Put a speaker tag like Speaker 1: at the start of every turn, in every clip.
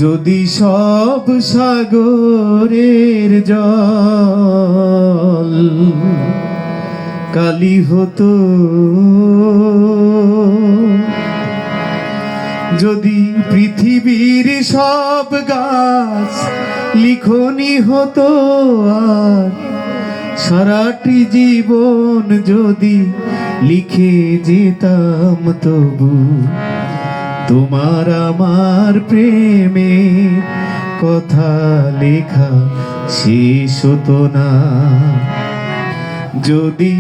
Speaker 1: যদি সব সাগরের জল কালি হতো, যদি পৃথিবীর সব গাছ লিখনি হতো, আর সারাটি জীবন যদি লিখে যেতাম, তবু তোমার আমার প্রেমে কথা লেখা শেষ হতো না। যদি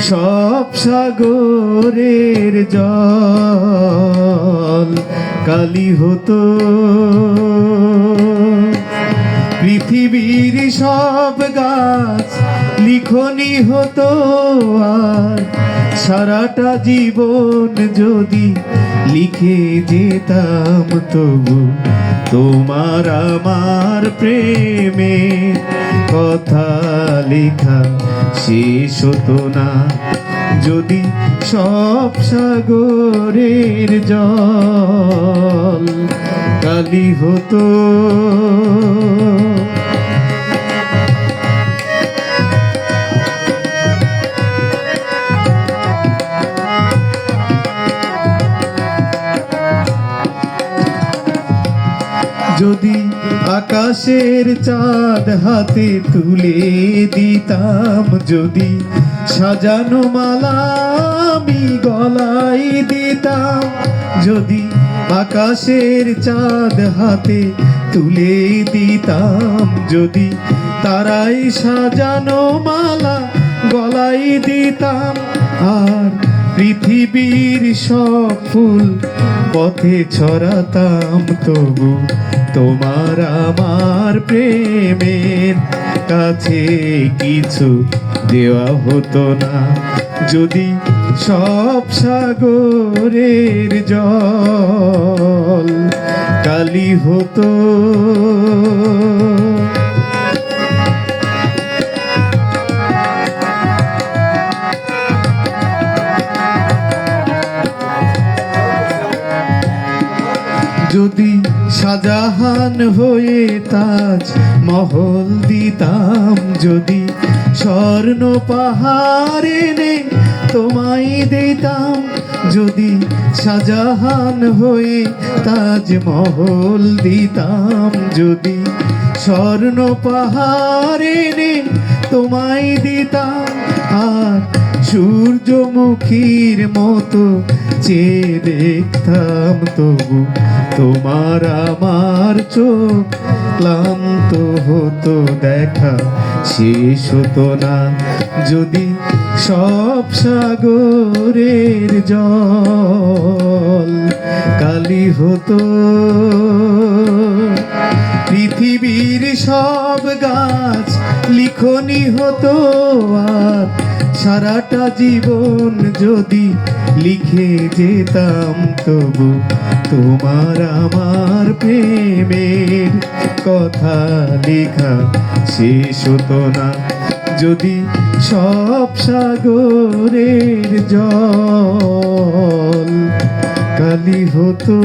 Speaker 1: সব সাগরের জল কালি হতো, পৃথিবীর সব গাছ লিখনি হতো, আর সারাটা জীবন যদি লিখে যেতাম, তবু তোমার আমার প্রেমে কথা লেখা শেষ হতো না। যদি সব সাগরের জল কালি হতো, যদি আকাশের চাঁদ হাতে তুলে দিতাম, যদি সাজানো মালা আমি গলায় দিতাম, যদি আকাশের চাঁদ হাতে তুলে দিতাম, যদি তারাই সাজানো মালা গলায় দিতাম, আর পৃথিবীর সব ফুল পথে ছড়াতাম, তবু তোমার আমার প্রেমের কাছে কিছু দেওয়া হতো না। যদি সব সাগরের জল কালি হতো, যদি শাহজাহান হয়ে তাজ মহল দিতাম, যদি স্বর্ণ পাহাড় এনে তোমায় দিতাম, যদি শাহজাহান হয়ে তাজ মহল দিতাম, যদি স্বর্ণ পাহাড় এনে তোমায় দিতাম, আর সূর্যমুখীর মতো চেয়ে দেখতাম, তবু তোমার আমার চোখ ক্লান্ত হতো, দেখা শেষ হতো না। যদি সব সাগরের জল কালি হতো, পৃথিবীর সব গাছ লিখনি হতো, আর সারাটা জীবন যদি লিখে যেতাম, তবু তোমার আমার প্রেমের কথা লেখা শেষ হতো না। যদি সব সাগরের জল কালি হতো।